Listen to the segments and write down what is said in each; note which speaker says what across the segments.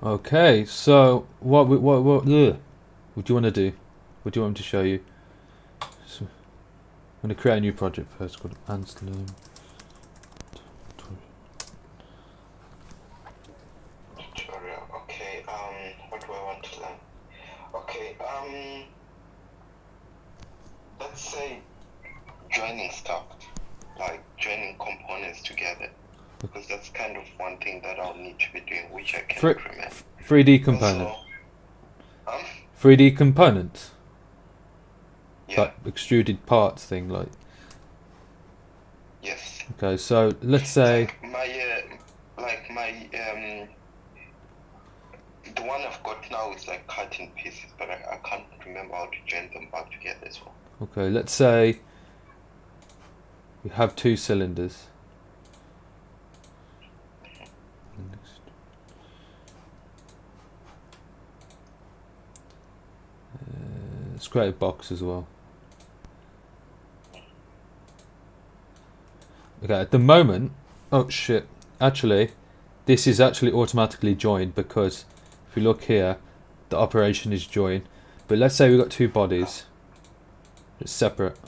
Speaker 1: Okay, so what do you want to do? What do you want me to show you? So I'm going to create a new project first called Anselm.
Speaker 2: Tutorial. Okay. What do I want to learn? Okay. Let's say joining stuff, like joining components together, because that's kind of one thing that I'll need to be doing, which I cannot remember.
Speaker 1: 3D component.
Speaker 2: Also,
Speaker 1: 3D components.
Speaker 2: yeah.
Speaker 1: Like extruded parts thing, like.
Speaker 2: Yes.
Speaker 1: Okay, so let's say.
Speaker 2: Like my the one I've got now is like cut in pieces, but I can't remember how to join them back together as well.
Speaker 1: Okay, let's say we have two cylinders. Let's create a box as well. Okay, at the moment, oh shit, actually, this is actually automatically joined because if you look here, the operation is join. But let's say we've got two bodies, it's separate.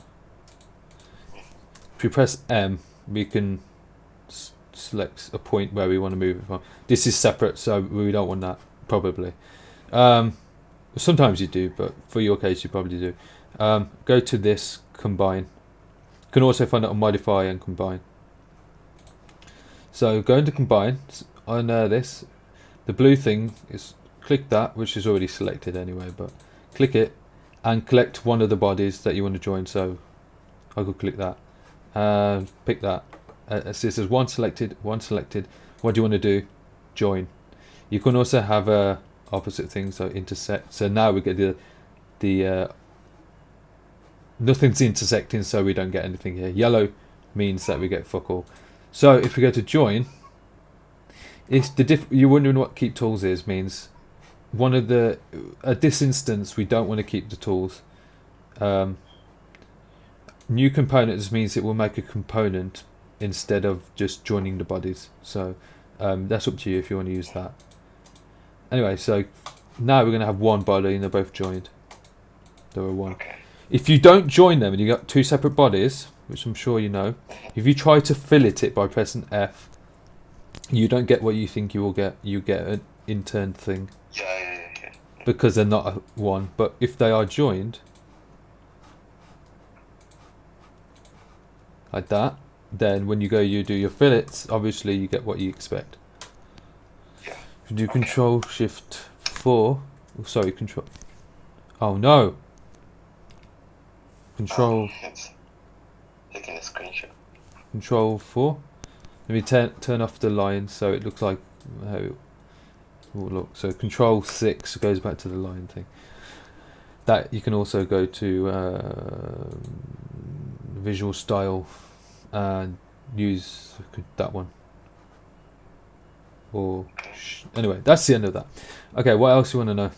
Speaker 1: If we press M, we can select a point where we want to move it from. This is separate, so we don't want that, probably. Sometimes you do, but for your case, you probably do. Go to this, combine. You can also find it on modify and combine. So go into combine on this. The blue thing is click that, which is already selected anyway, but click it and collect one of the bodies that you want to join. So I could click that, pick that. So it says one selected, one selected. What do you want to do? Join. You can also have a opposite thing, so intersect. So now we get the nothing's intersecting, so we don't get anything here. Yellow means that we get fuck all. So if we go to join, it's the you're wondering what keep tools is, means one of the at this instance we don't want to keep the tools. New components means it will make a component instead of just joining the bodies. So that's up to you if you want to use that. Anyway, so now we're going to have one body and they're both joined. There are one.
Speaker 2: Okay.
Speaker 1: If you don't join them and you got two separate bodies, which I'm sure you know, if you try to fillet it by pressing F, you don't get what you think you will get. You get an interned thing.
Speaker 2: Yeah.
Speaker 1: Because they're not one. But if they are joined, like that, then when you do your fillets, obviously you get what you expect.
Speaker 2: Yeah.
Speaker 1: If you do Control Shift 4, sorry, Control. Oh no. Control.
Speaker 2: It's taking a screenshot.
Speaker 1: Control 4. Let me turn off the line so it looks like how it will look. So Control 6 goes back to the line thing. That you can also go to visual style and use that one. Or anyway, that's the end of that. Okay, what else you want to know?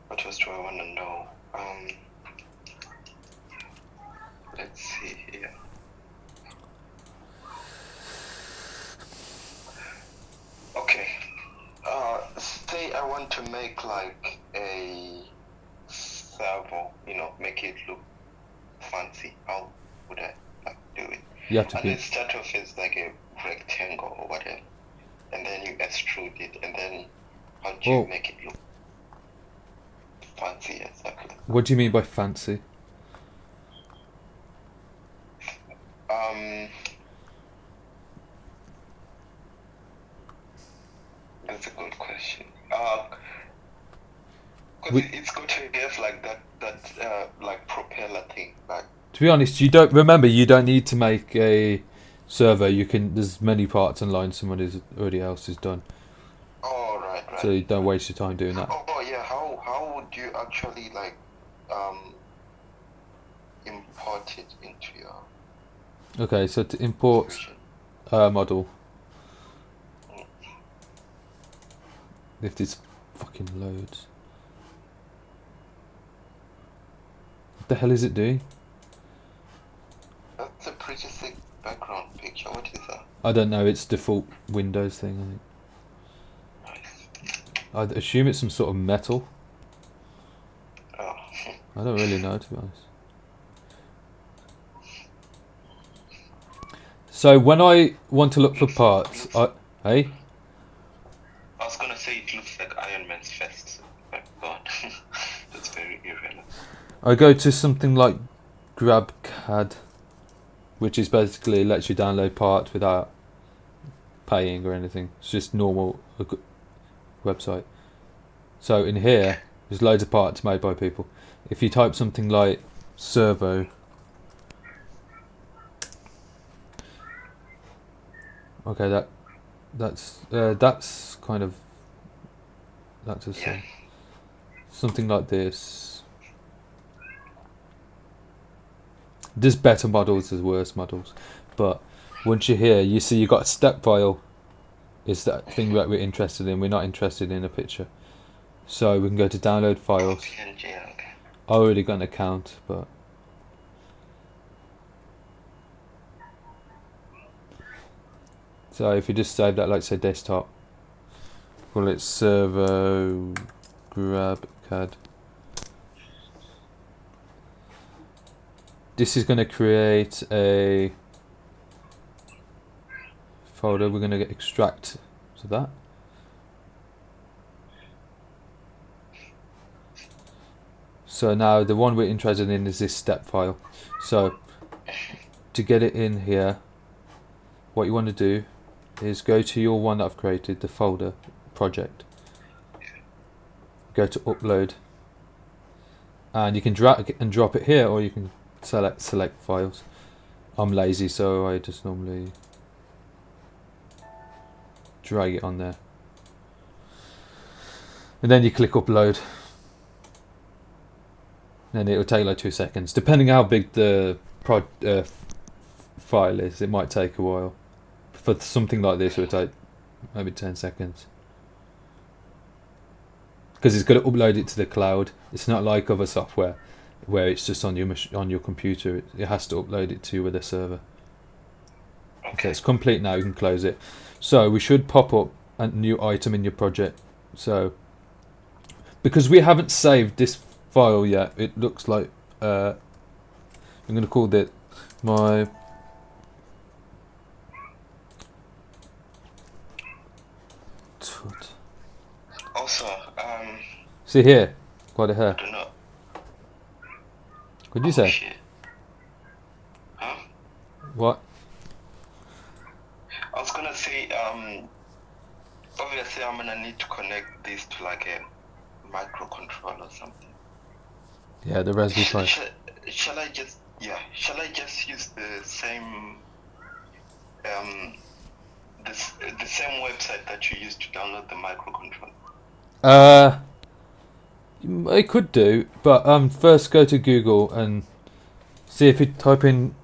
Speaker 2: What else do I want to know? Let's see here. Okay. Say I want to make like a servo, make it look fancy. How would I do it?
Speaker 1: You have to
Speaker 2: and then start off as like a rectangle or whatever, and then you extrude it, and then how do you make it look fancy exactly?
Speaker 1: What do you mean by fancy?
Speaker 2: That's a good question. It's got to have like that like propeller thing. Like,
Speaker 1: to be honest, you don't need to make a servo. You can. There's many parts online. Someone already else has done.
Speaker 2: Oh right.
Speaker 1: So you don't waste your time doing that.
Speaker 2: Oh yeah. How would you actually like import it into your?
Speaker 1: Okay, so to import model. If there's fucking loads. What the hell is it doing?
Speaker 2: That's a pretty thick Background picture. What is that?
Speaker 1: I don't know. It's default Windows thing.
Speaker 2: Nice.
Speaker 1: I'd assume it's some sort of metal.
Speaker 2: Oh.
Speaker 1: I don't really know, to be honest. So when I want to look for parts, hey,
Speaker 2: I was gonna say it looks like Iron Man's vest, but God, that's very irrelevant.
Speaker 1: I go to something like GrabCAD, which is basically lets you download parts without paying or anything. It's just normal website. So in here, there's loads of parts made by people. If you type something like servo, okay, that's kind of that's a
Speaker 2: Yeah.
Speaker 1: something like this. There's better models, there's worse models, but once you're here, you see you got a step file. Is that thing that we're interested in? We're not interested in a picture, so we can go to download files.
Speaker 2: PNG, okay.
Speaker 1: I already got an account, but so if you just save that, like say desktop, call it servo GrabCAD. This is going to create a folder. We're going to extract to that. So now the one we're interested in is this step file. So to get it in here, what you want to do is go to your one that I've created, the folder project. Go to upload, and you can drag and drop it here, or you can select files. I'm lazy, so I just normally drag it on there, and then you click upload. And it'll take like 2 seconds, depending how big the file is. It might take a while. For something like this, it would take maybe 10 seconds. Because it's got to upload it to the cloud. It's not like other software where it's just on your computer. It has to upload it to the server. Okay, it's complete now. You can close it. So we should pop up a new item in your project. So because we haven't saved this file yet, it looks like I'm going to call it my
Speaker 2: Also,
Speaker 1: see here, quite a hair.
Speaker 2: I don't know.
Speaker 1: What did you say?
Speaker 2: Shit. Huh?
Speaker 1: What?
Speaker 2: I was gonna say, obviously I'm gonna need to connect this to like a microcontroller or something.
Speaker 1: Yeah, the Raspberry Pi.
Speaker 2: Shall I just use the same the same website that you used to download the microcontroller?
Speaker 1: It could do, but first go to Google and see if you type in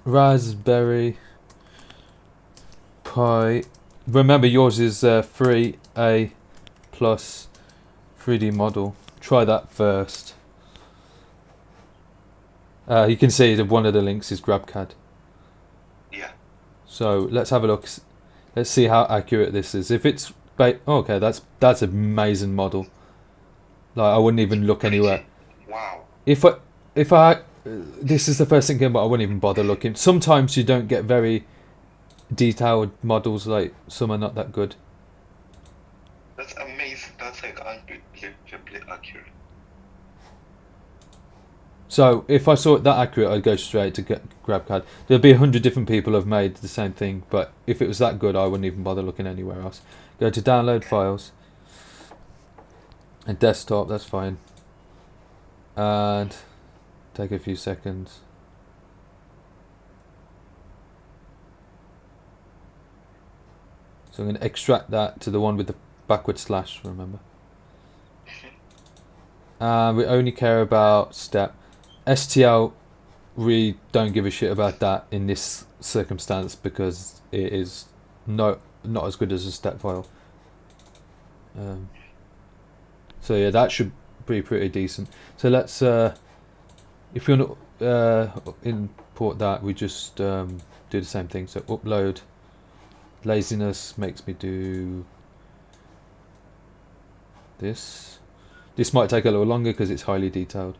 Speaker 1: Raspberry Pi. Remember, yours is free A plus 3D model. Try that first. You can see that one of the links is GrabCAD.
Speaker 2: Yeah.
Speaker 1: So let's have a look. Let's see how accurate this is. If it's okay, that's an amazing model. Like I wouldn't even look anywhere.
Speaker 2: Wow.
Speaker 1: If I this is the first thing, but I wouldn't even bother looking. Sometimes you don't get very detailed models. Like some are not that good.
Speaker 2: That's amazing. That's like unbelievably accurate.
Speaker 1: So if I saw it that accurate, I'd go straight to GrabCAD. There'd be 100 different people have made the same thing, but if it was that good, I wouldn't even bother looking anywhere else. Go to download files and desktop. That's fine. And take a few seconds. So I'm going to extract that to the one with the backward slash. Remember. We only care about step. STL, we don't give a shit about that in this circumstance because it is not as good as a step file. So yeah, that should be pretty decent. So let's, if you want to import that, we just do the same thing. So upload. Laziness makes me do this. This might take a little longer because it's highly detailed.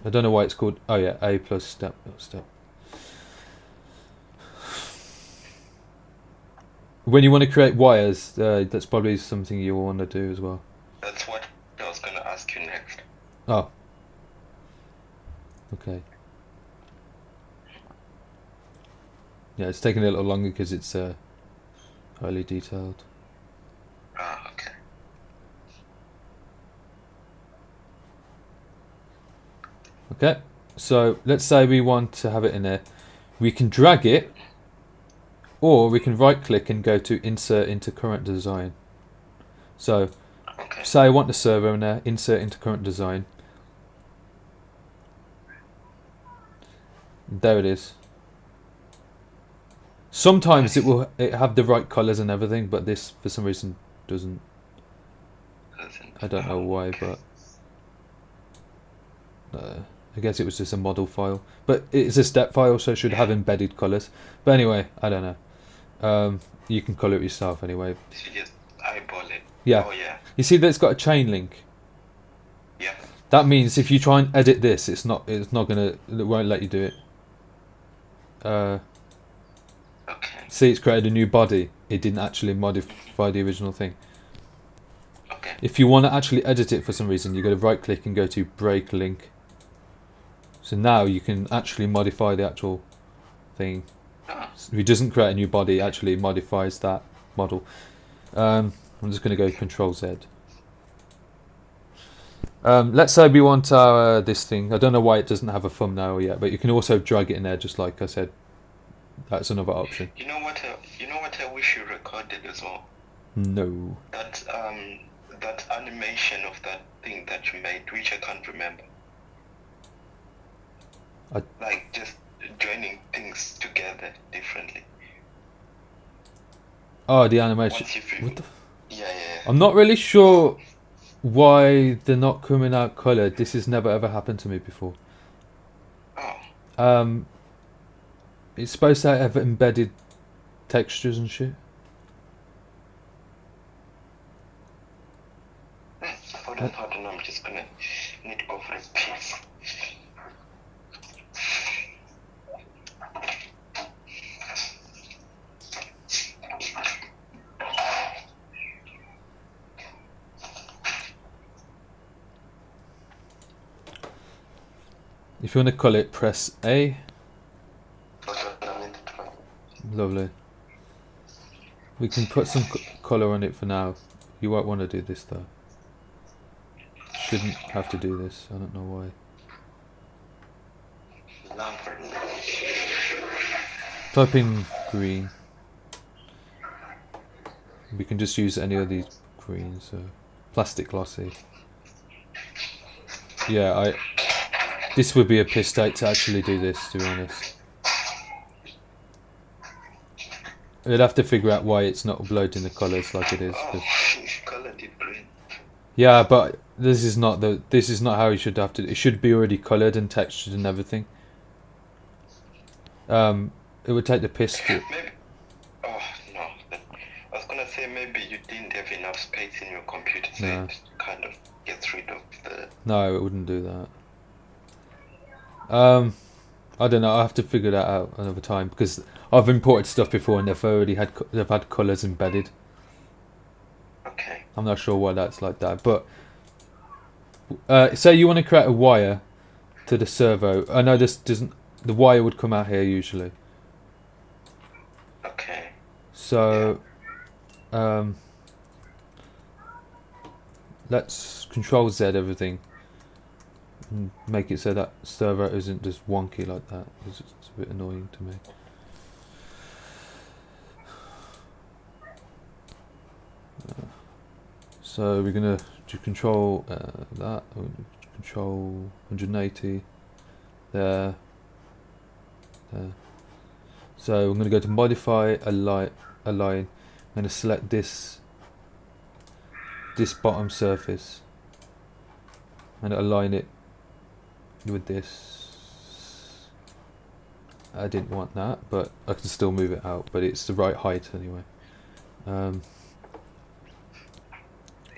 Speaker 1: I don't know why it's called. Oh yeah, A plus step. When you want to create wires, that's probably something you'll want to do as well.
Speaker 2: That's what I was gonna ask you next.
Speaker 1: Oh. Okay. Yeah, it's taking a little longer because it's highly detailed.
Speaker 2: Ah, okay.
Speaker 1: Okay, so let's say we want to have it in there. We can drag it, or we can right click and go to insert into current design. So
Speaker 2: Okay.
Speaker 1: say I want the servo in there, insert into current design. There it is. Sometimes it have the right colors and everything, but this for some reason doesn't. I don't know why, but I guess it was just a model file. But it's a step file, so it should have embedded colors. But anyway, I don't know. You can color it yourself anyway.
Speaker 2: You just eyeball it.
Speaker 1: Yeah.
Speaker 2: Oh yeah.
Speaker 1: You see that it's got a chain link.
Speaker 2: Yeah.
Speaker 1: That means if you try and edit this, it won't let you do it.
Speaker 2: Okay.
Speaker 1: See, it's created a new body. It didn't actually modify the original thing.
Speaker 2: Okay.
Speaker 1: If you want to actually edit it for some reason, you got to right click and go to break link. So now you can actually modify the actual thing. If it doesn't create a new body, it actually modifies that model. I'm just going to go Control Z. Let's say we want our this thing. I don't know why it doesn't have a thumbnail yet, but you can also drag it in there, just like I said. That's another option.
Speaker 2: You know what? I wish you recorded as well.
Speaker 1: No.
Speaker 2: That animation of that thing that you made, which I can't remember. Like just joining things together differently.
Speaker 1: Oh, the animation.
Speaker 2: What the? Yeah.
Speaker 1: I'm not really sure why they're not coming out coloured. This has never ever happened to me before.
Speaker 2: Oh.
Speaker 1: It's supposed to have embedded textures and shit.
Speaker 2: Hold on, I'm just gonna need to go for a piece.
Speaker 1: If you want to colour it, press A. Lovely. We can put some colour on it for now. You won't want to do this though. Shouldn't have to do this. I don't know why. Type in green. We can just use any of these greens. So plastic glossy. Yeah, this would be a piss take to actually do this, to be honest. We'd have to figure out why it's not uploading the colours like it is.
Speaker 2: Colored it green.
Speaker 1: Yeah, but this is not how you should have to. It should be already coloured and textured and everything. It would take the piss to.
Speaker 2: Maybe. Oh no! I was gonna say maybe you didn't have enough space in your computer, so it kind of gets rid of the.
Speaker 1: No, it wouldn't do that. I don't know. I have to figure that out another time because I've imported stuff before and they've had colours embedded.
Speaker 2: Okay.
Speaker 1: I'm not sure why that's like that, but say you want to create a wire to the servo. I know this doesn't. The wire would come out here usually.
Speaker 2: Okay.
Speaker 1: So, let's Control Z everything. And make it so that servo isn't just wonky like that. It's a bit annoying to me. So we're gonna do Control that, Control 180 there. So I'm gonna go to Modify Align. I'm gonna select this bottom surface and align it with this I didn't want that, but I can still move it out, but it's the right height anyway.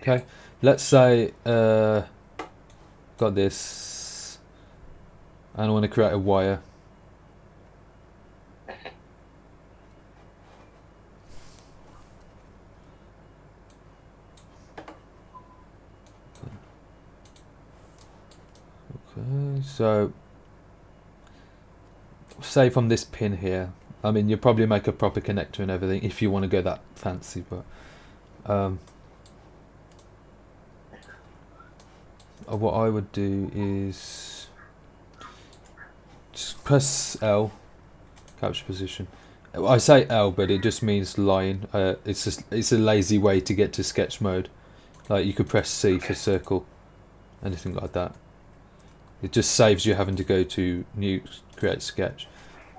Speaker 1: Okay, let's say got this, and I want to create a wire. Okay, so say from this pin here, I mean, you probably make a proper connector and everything if you want to go that fancy, but what I would do is just press L, capture position. I say L, but it just means line. It's a lazy way to get to sketch mode. Like you could press C for circle, anything like that. It just saves you having to go to new create sketch.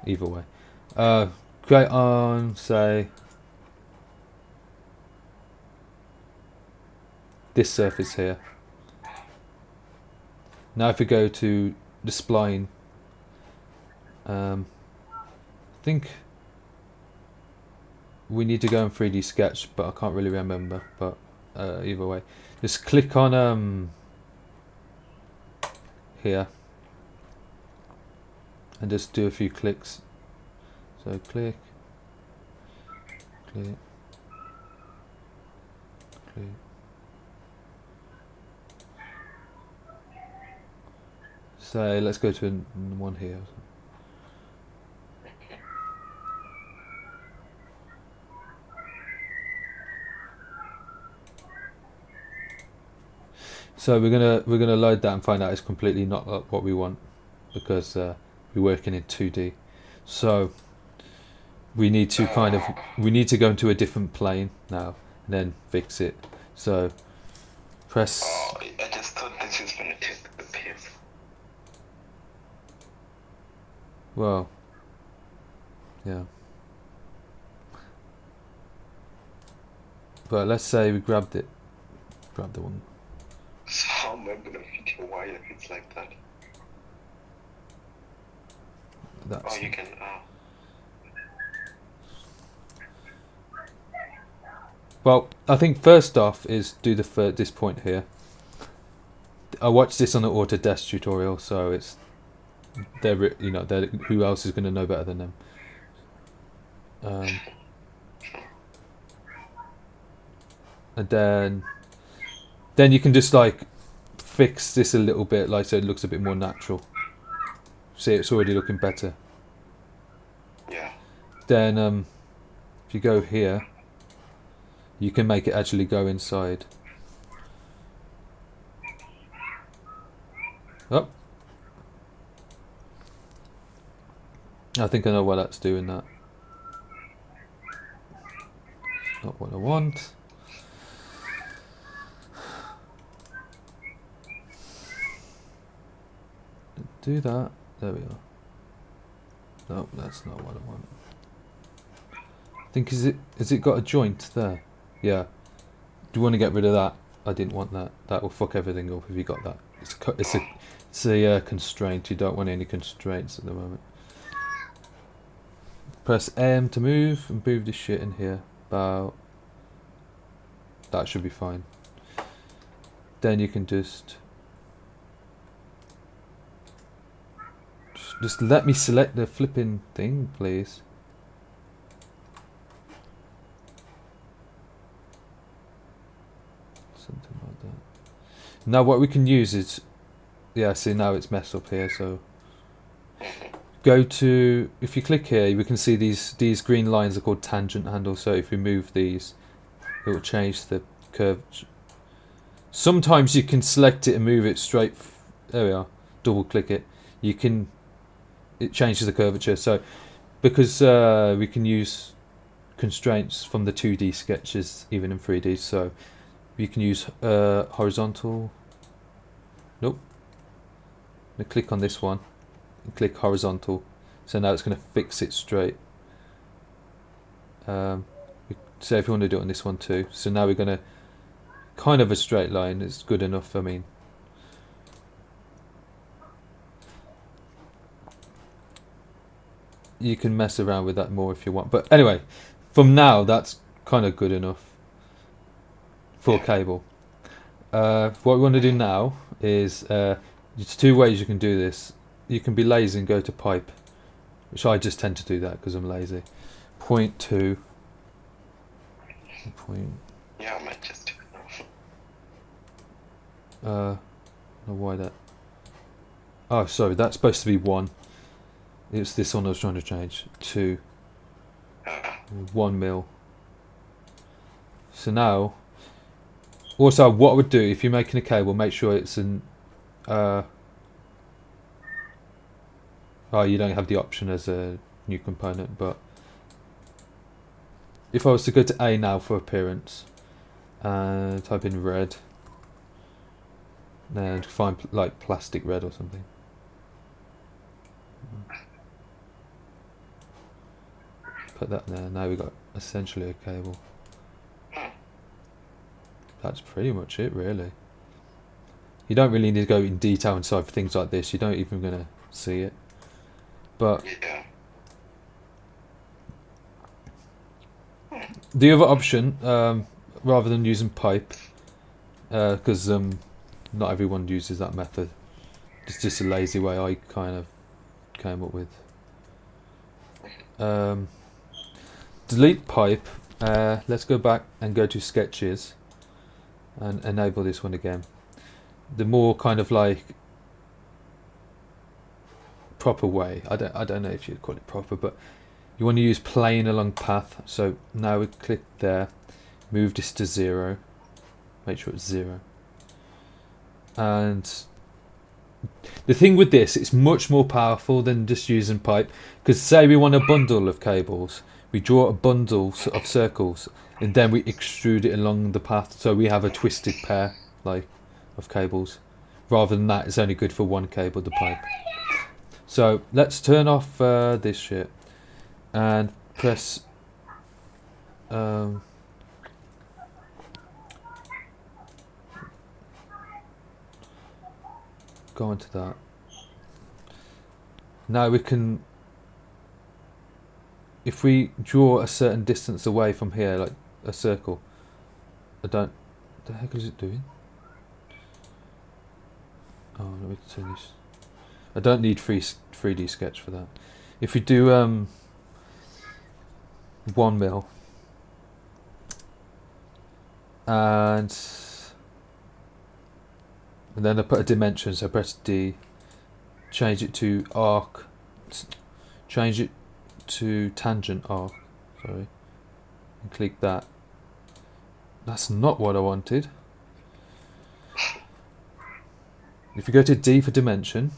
Speaker 1: Either way, create on say this surface here. Now if we go to the spline, I think we need to go in 3D sketch, but I can't really remember. But either way, just click on here and just do a few clicks. So click, click, click. So let's go to one here. So we're gonna load that and find out it's completely not what we want, because we're working in 2D. So we need to go into a different plane now and then fix it. So press.
Speaker 2: Oh, I just thought this is gonna take the piece.
Speaker 1: Well, yeah. But let's say we grab the one.
Speaker 2: So how am I gonna fit your wire if it's like that?
Speaker 1: That's
Speaker 2: you can.
Speaker 1: Well, I think first off is do this point here. I watched this on the Autodesk tutorial, so it's who else is going to know better than them? And then you can just like fix this a little bit, like so it looks a bit more natural. See, it's already looking better.
Speaker 2: Yeah.
Speaker 1: Then if you go here, you can make it actually go inside. Oh, I think I know why that's doing that. Not what I want. Do that. There we are. No, that's not what I want. I think has it got a joint there? Yeah. Do you want to get rid of that? I didn't want that. That will fuck everything up if you got that. It's a constraint. You don't want any constraints at the moment. Press M to move and move this shit in here. About that should be fine. Then you can just let me select the flipping thing, please. Something like that. Now what we can use is, yeah, see now it's messed up here, so go to, if you click here, we can see these green lines are called tangent handles, so if we move these, it will change the curve. Sometimes you can select it and move it straight, there we are, double click it, it changes the curvature, so because we can use constraints from the 2D sketches even in 3D, so you can use horizontal, nope, I'm going to click on this one and click horizontal, so now it's going to fix it straight. So if you want to do it on this one too, so now we're going to kind of a straight line is good enough. I mean, you can mess around with that more if you want. But anyway, from now that's kind of good enough for a
Speaker 2: Yeah.
Speaker 1: cable. What we want to do now is there's two ways you can do this. You can be lazy and go to pipe, which I just tend to do that because I'm lazy. Point two. Point.
Speaker 2: Yeah, I might just.
Speaker 1: No, why that? Oh, sorry, that's supposed to be one. It's this one I was trying to change. 2, 1 mil. So now, also what I would do if you're making a cable, make sure it's an. Oh, you don't have the option as a new component, but if I was to go to A now for appearance and type in red, then find like plastic red or something. Put that there. Now we've got essentially a cable. That's pretty much it, really. You don't really need to go in detail inside for things like this. You don't even gonna see it. But
Speaker 2: Yeah.
Speaker 1: the other option, rather than using pipe, because not everyone uses that method. It's just a lazy way I kind of came up with. Delete pipe. Let's go back and go to sketches and enable this one again. The more kind of like proper way. I don't know if you'd call it proper, but you want to use plane along path. So now we click there, move this to 0, make sure it's 0. And the thing with this, it's much more powerful than just using pipe, because say we want a bundle of cables, we draw a bundle of circles and then we extrude it along the path, so we have a twisted pair like of cables. Rather than that, it's only good for one cable, the pipe. So let's turn off this shit and press go into that. Now we can, if we draw a certain distance away from here, like a circle, what the heck is it doing? Oh, let me turn this. I don't need 3D sketch for that. If we do 1 mil and then I put a dimension, so press D, change it to arc, change it to tangent arc, sorry, and click that. That's not what I wanted. If you go to D for dimension,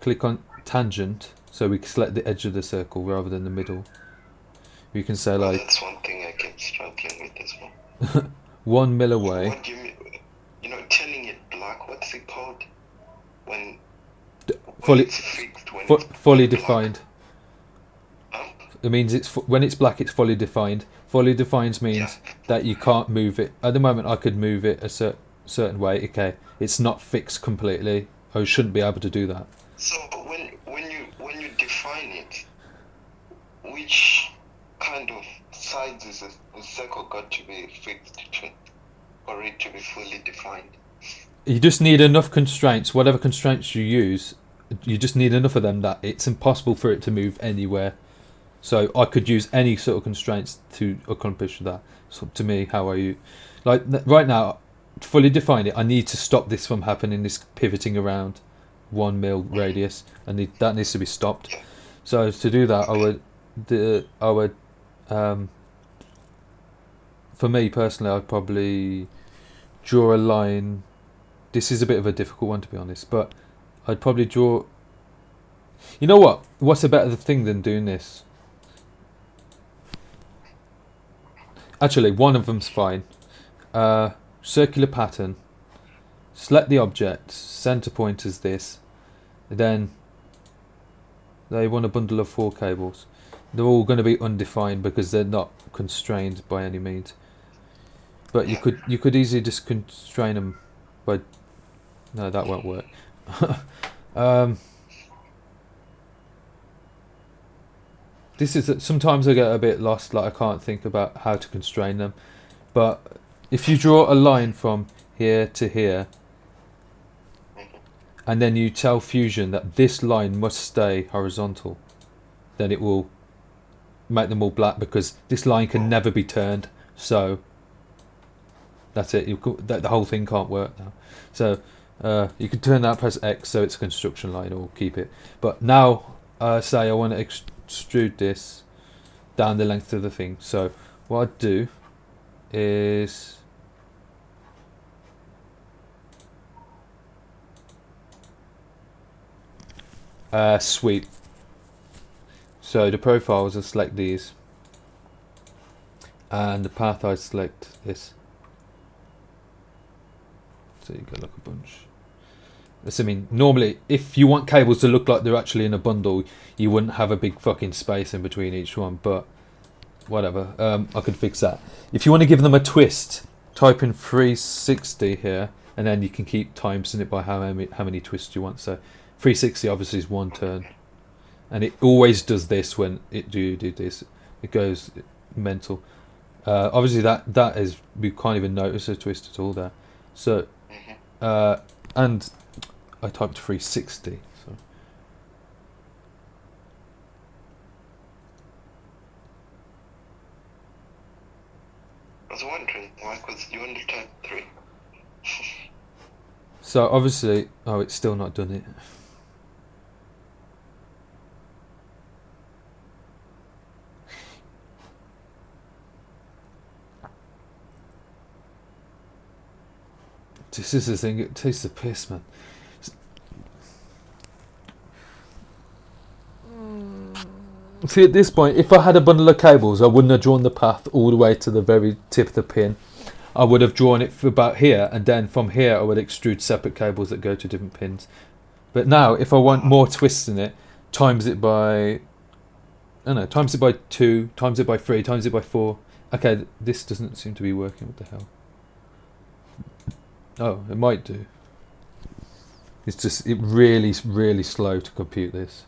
Speaker 1: click on tangent, so we can select the edge of the circle rather than the middle. You can say like,
Speaker 2: that's one thing I keep struggling with as well.
Speaker 1: 1 mil away.
Speaker 2: What do you mean? You know, turning it black. What's it called? When
Speaker 1: Fully
Speaker 2: it's fixed. When it's
Speaker 1: fully
Speaker 2: black.
Speaker 1: defined.
Speaker 2: Huh?
Speaker 1: It means it's when it's black, it's fully defined. Fully defined means that you can't move it. At the moment, I could move it a certain way. Okay, it's not fixed completely. I shouldn't be able to do that.
Speaker 2: So when you define it, which kind of sides is a circle got to be fixed to for it to be fully defined?
Speaker 1: You just need enough constraints. Whatever constraints you use, you just need enough of them that it's impossible for it to move anywhere. So I could use any sort of constraints to accomplish that. So to me, how are you? Like right now, fully define it. I need to stop this from happening. This pivoting around 1 mil radius, and that needs to be stopped. So to do that, I would, for me personally, I'd probably draw a line. This is a bit of a difficult one, to be honest, but I'd probably draw. You know what? What's a better thing than doing this? Actually, one of them's fine. Circular pattern. Select the object. Center point is this. Then they want a bundle of 4 cables. They're all going to be undefined because they're not constrained by any means. But you could easily just constrain them by. No, that won't work. this is sometimes I get a bit lost. Like I can't think about how to constrain them. But if you draw a line from here to here, and then you tell Fusion that this line must stay horizontal, then it will make them all black because this line can never be turned. So that's it. The whole thing can't work now. So you can turn that, press X, so it's a construction line, or keep it. But now, say I want to extrude this down the length of the thing. So what I'd do is sweep. So the profiles, I select these, and the path I select this. So you go like a bunch. I mean, normally, if you want cables to look like they're actually in a bundle, you wouldn't have a big fucking space in between each one. But whatever, I could fix that. If you want to give them a twist, type in 360 here, and then you can keep timesing it by how many twists you want. So 360 obviously is one turn, and it always does this when it do this. It goes mental. Obviously that is, we can't even notice a twist at all there. So and I typed 360. So
Speaker 2: I was wondering why, because you only type 3.
Speaker 1: so obviously, oh, it's still not done it. This is the thing, it tastes the piss, man. See, at this point, if I had a bundle of cables, I wouldn't have drawn the path all the way to the very tip of the pin. I would have drawn it for about here, and then from here I would extrude separate cables that go to different pins. But now, if I want more twists in it, times it by, I don't know, times it by 2, times it by 3, times it by 4. Okay, this doesn't seem to be working. What the hell? Oh, it might do. It's just, it really slow to compute this.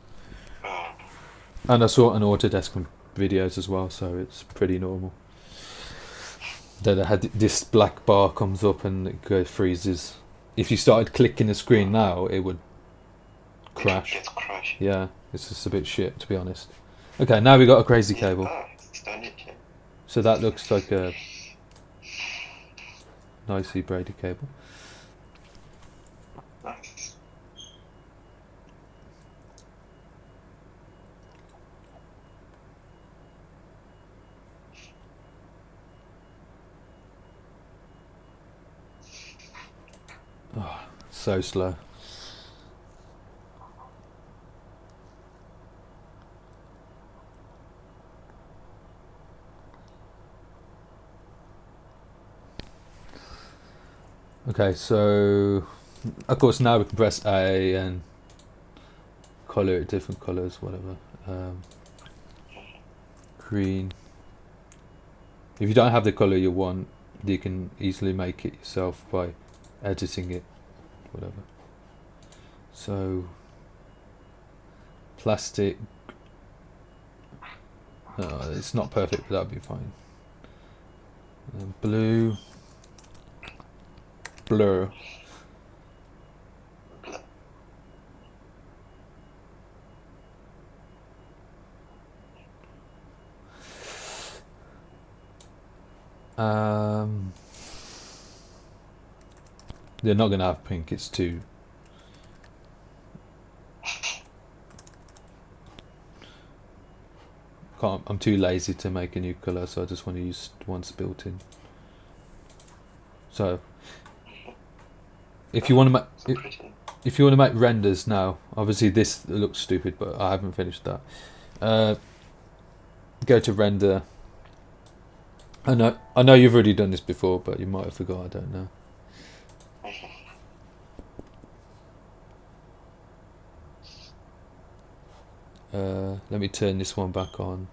Speaker 1: And I saw it on Autodesk videos as well, so it's pretty normal. Then I had this black bar comes up and it freezes. If you started clicking the screen now, it would crash.
Speaker 2: It's crash.
Speaker 1: Yeah, it's just a bit shit, to be honest. Okay, now we got a crazy cable.
Speaker 2: It's done it, yeah.
Speaker 1: So that looks like a nicely braided cable.
Speaker 2: Nice.
Speaker 1: Oh, so slow. Okay, so of course now we can press A and color it different colors, whatever. Green. If you don't have the color you want, you can easily make it yourself by editing it, whatever. So plastic. It's not perfect, but that'll be fine. Blue. Blur. They're not going to have pink, it's too. I'm too lazy to make a new colour, so I just want to use ones built in. So if you want to if you want to make renders now, obviously this looks stupid, but I haven't finished that. Go to render. I know you've already done this before, but you might have forgot. I don't know. Let me turn this one back on.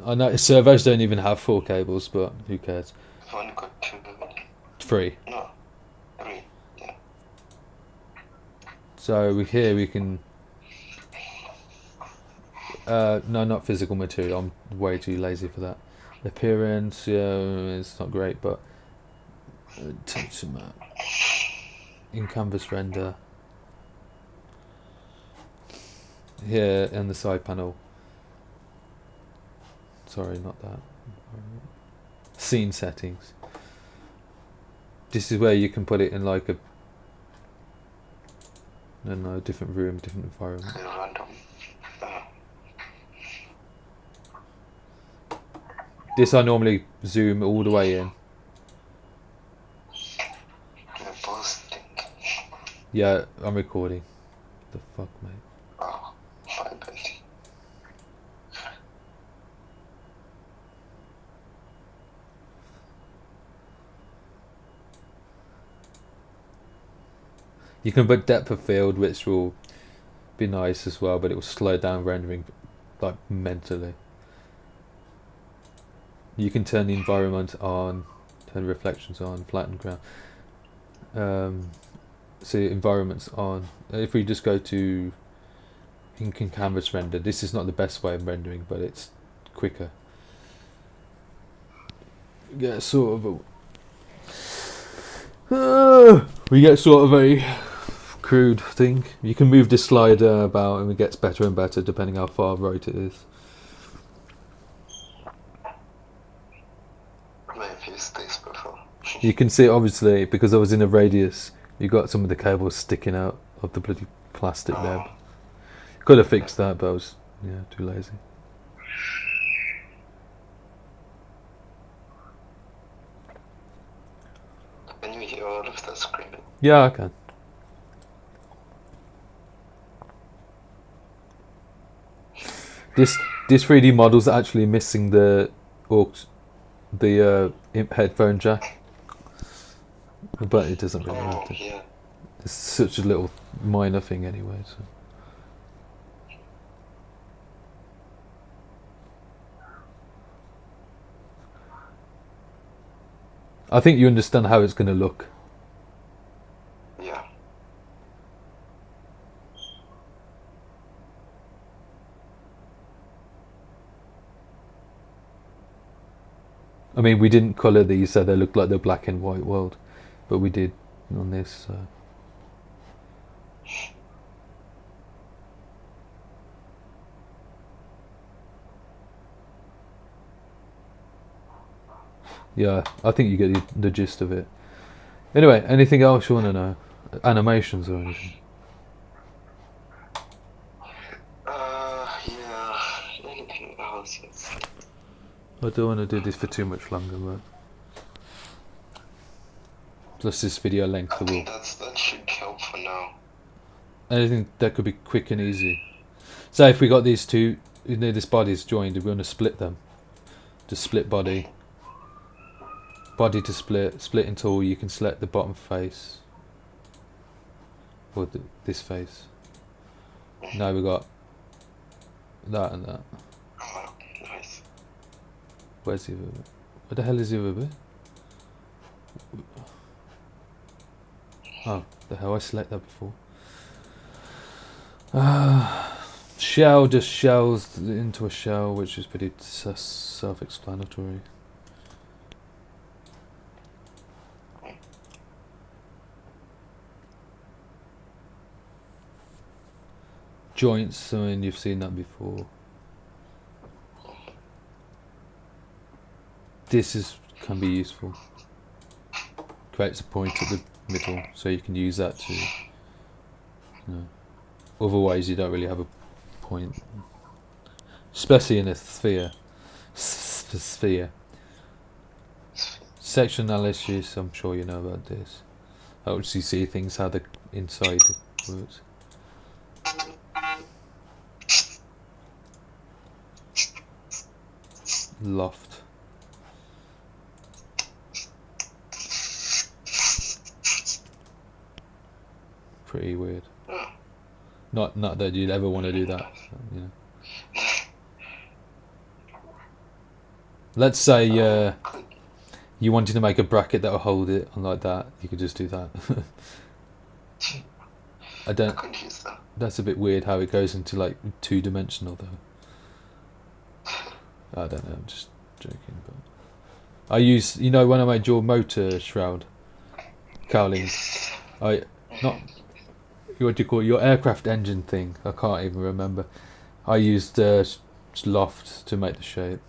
Speaker 1: I know servos don't even have 4 cables, but who cares?
Speaker 2: One got 2.
Speaker 1: 3.
Speaker 2: No, 3. Yeah.
Speaker 1: So here we can No, not physical material. I'm way too lazy for that. Appearance, yeah, it's not great, but texture map in canvas render here in the side panel. Sorry, not that. Scene settings. This is where you can put it in like a, I don't know, different room, different environment.
Speaker 2: Random.
Speaker 1: This I normally zoom all the way in.
Speaker 2: Posting.
Speaker 1: Yeah, I'm recording. The fuck, mate.
Speaker 2: Oh, fine.
Speaker 1: You can put depth of field, which will be nice as well, but it will slow down rendering like mentally. You can turn the environment on, turn reflections on, flatten ground. See environments on. If we just go to ink and canvas render, this is not the best way of rendering, but it's quicker. Get sort of a we get sort of a crude thing. You can move this slider about and it gets better and better depending how far right it is.
Speaker 2: I've used this before.
Speaker 1: You can see obviously because I was in a radius, you got some of the cables sticking out of the bloody plastic neb. Could have fixed that, but I was too lazy.
Speaker 2: Can you hear all of that screaming?
Speaker 1: Yeah, I can. This 3D model's actually missing the headphone jack, but it doesn't really matter.
Speaker 2: Yeah.
Speaker 1: It's such a little minor thing anyway. So. I think you understand how it's going to look.
Speaker 2: Yeah.
Speaker 1: I mean, we didn't colour these so they look like the black and white world, but we did on this. So. Yeah, I think you get the gist of it. Anyway, anything else you want to know? Animations or anything?
Speaker 2: Yeah. Anything else?
Speaker 1: I don't want to do this for too much longer, but plus this video length
Speaker 2: I think
Speaker 1: will.
Speaker 2: that should help for now.
Speaker 1: Anything that could be quick and easy. Say if we got these two, this body's joined, if we want to split them, just split body to split until you can select the bottom face or this face. Now we got that and that.
Speaker 2: Oh, nice.
Speaker 1: Where's the other bit? Where the hell is the other bit? Oh, the hell, I select that before. Shell just shells into a shell, which is pretty self-explanatory. Joints, I mean, you've seen that before. This can be useful. Creates a point at the middle, so you can use that to. Otherwise, you don't really have a point, especially in a sphere. Sphere. Section analysis. I'm sure you know about this. Helps you see things how the inside works. Loft. Pretty weird. Not that you'd ever want to do that. You know. Let's say you wanted to make a bracket that will hold it, and like that, you could just do that. I don't.
Speaker 2: I could use that.
Speaker 1: That's a bit weird how it goes into like 2-dimensional though. I don't know. I'm just joking. But I use, you know, when I made your motor shroud cowling,
Speaker 2: Yes.
Speaker 1: I not what do you call it, your aircraft engine thing. I can't even remember. I used loft to make the shape.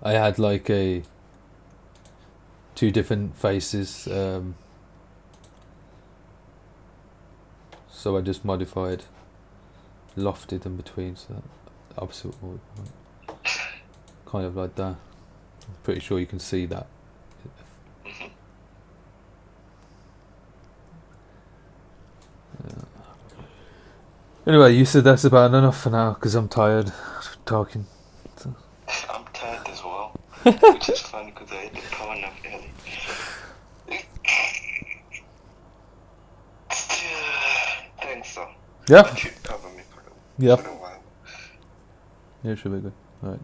Speaker 1: I had like a two different faces, so I just modified lofted in between. So that opposite would kind of like that. I'm pretty sure you can see that.
Speaker 2: Mhm.
Speaker 1: Anyway, you said that's about enough for now because I'm tired of talking. So.
Speaker 2: I'm tired as well, which is funny because I had the power nap early. Thanks, sir.
Speaker 1: Yeah,
Speaker 2: That should cover me for
Speaker 1: yeah,
Speaker 2: a while.
Speaker 1: yeah, it should be good. All right.